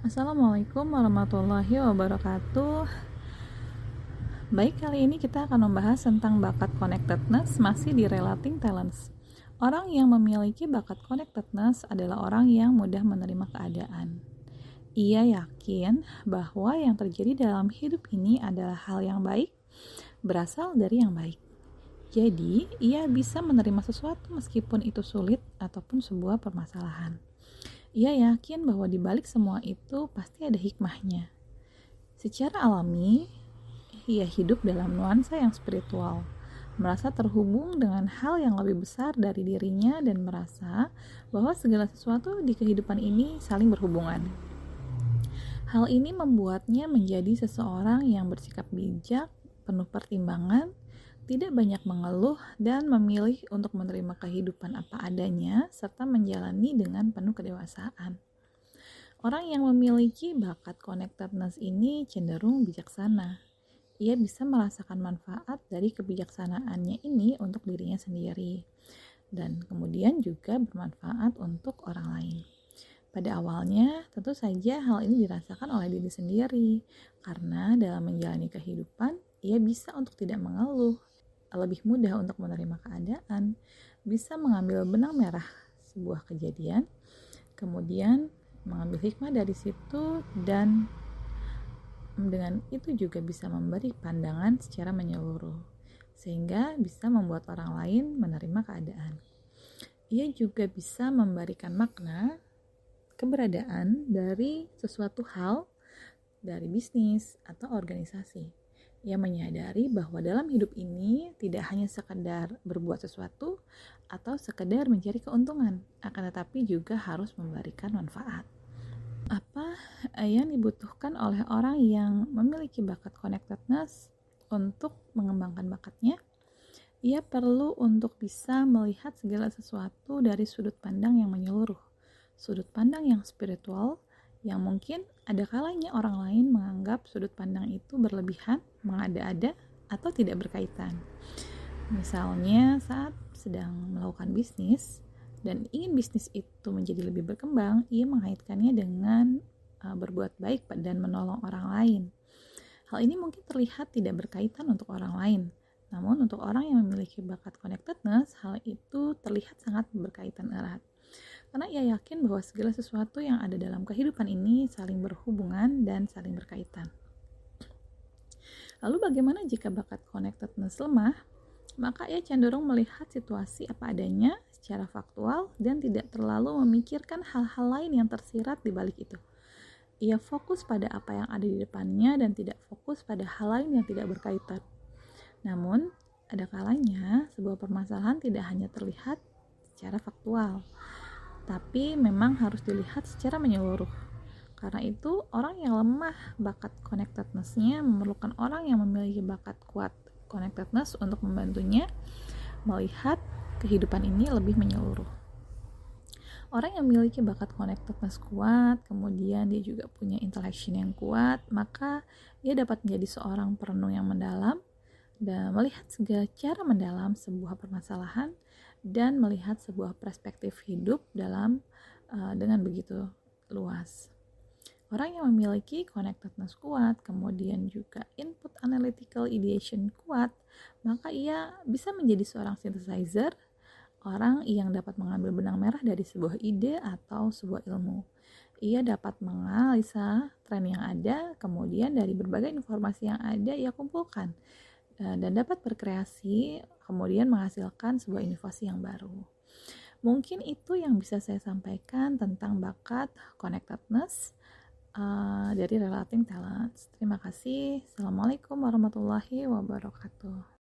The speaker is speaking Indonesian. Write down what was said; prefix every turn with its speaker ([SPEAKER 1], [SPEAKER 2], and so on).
[SPEAKER 1] Assalamualaikum warahmatullahi wabarakatuh. Baik, kali ini kita akan membahas tentang bakat connectedness masih di relating talents. Orang yang memiliki bakat connectedness adalah orang yang mudah menerima keadaan. Ia yakin bahwa yang terjadi dalam hidup ini adalah hal yang baik, berasal dari yang baik. Jadi, ia bisa menerima sesuatu meskipun itu sulit ataupun sebuah permasalahan. Ia yakin bahwa di balik semua itu pasti ada hikmahnya. Secara alami, ia hidup dalam nuansa yang spiritual, merasa terhubung dengan hal yang lebih besar dari dirinya dan merasa bahwa segala sesuatu di kehidupan ini saling berhubungan. Hal ini membuatnya menjadi seseorang yang bersikap bijak, penuh pertimbangan, tidak banyak mengeluh, dan memilih untuk menerima kehidupan apa adanya serta menjalani dengan penuh kedewasaan. Orang yang memiliki bakat connectedness ini cenderung bijaksana. Ia bisa merasakan manfaat dari kebijaksanaannya ini untuk dirinya sendiri, dan kemudian juga bermanfaat untuk orang lain. Pada awalnya, tentu saja hal ini dirasakan oleh diri sendiri, karena dalam menjalani kehidupan, ia bisa untuk tidak mengeluh, lebih mudah untuk menerima keadaan, bisa mengambil benang merah sebuah kejadian, kemudian mengambil hikmah dari situ, dan dengan itu juga bisa memberi pandangan secara menyeluruh, sehingga bisa membuat orang lain menerima keadaan. Ia juga bisa memberikan makna keberadaan dari sesuatu hal, dari bisnis atau organisasi. Ia menyadari bahwa dalam hidup ini tidak hanya sekedar berbuat sesuatu atau sekedar mencari keuntungan, akan tetapi juga harus memberikan manfaat. Apa yang dibutuhkan oleh orang yang memiliki bakat connectedness untuk mengembangkan bakatnya? Ia perlu untuk bisa melihat segala sesuatu dari sudut pandang yang menyeluruh, sudut pandang yang spiritual, yang mungkin ada kalanya orang lain menganggap sudut pandang itu berlebihan, mengada-ada, atau tidak berkaitan. Misalnya saat sedang melakukan bisnis dan ingin bisnis itu menjadi lebih berkembang, ia mengaitkannya dengan berbuat baik dan menolong orang lain. Hal ini mungkin terlihat tidak berkaitan untuk orang lain, namun untuk orang yang memiliki bakat connectedness, hal itu terlihat sangat berkaitan erat. Karena ia yakin bahwa segala sesuatu yang ada dalam kehidupan ini saling berhubungan dan saling berkaitan. Lalu bagaimana jika bakat connectedness lemah? Maka ia cenderung melihat situasi apa adanya secara faktual dan tidak terlalu memikirkan hal-hal lain yang tersirat di balik itu. Ia fokus pada apa yang ada di depannya dan tidak fokus pada hal lain yang tidak berkaitan. Namun, ada kalanya sebuah permasalahan tidak hanya terlihat secara faktual, tapi memang harus dilihat secara menyeluruh. Karena itu, orang yang lemah bakat connectedness-nya memerlukan orang yang memiliki bakat kuat connectedness untuk membantunya melihat kehidupan ini lebih menyeluruh. Orang yang memiliki bakat connectedness kuat, kemudian dia juga punya intellection yang kuat, maka dia dapat menjadi seorang perenung yang mendalam dan melihat segala cara mendalam sebuah permasalahan dan melihat sebuah perspektif hidup dengan begitu luas. Orang yang memiliki connectedness kuat, kemudian juga input analytical ideation kuat, maka ia bisa menjadi seorang synthesizer, orang yang dapat mengambil benang merah dari sebuah ide atau sebuah ilmu. Ia dapat menganalisa tren yang ada, kemudian dari berbagai informasi yang ada ia kumpulkan dan dapat berkreasi, kemudian menghasilkan sebuah inovasi yang baru. Mungkin itu yang bisa saya sampaikan tentang bakat connectedness dari Relating Talents. Terima kasih. Assalamualaikum warahmatullahi wabarakatuh.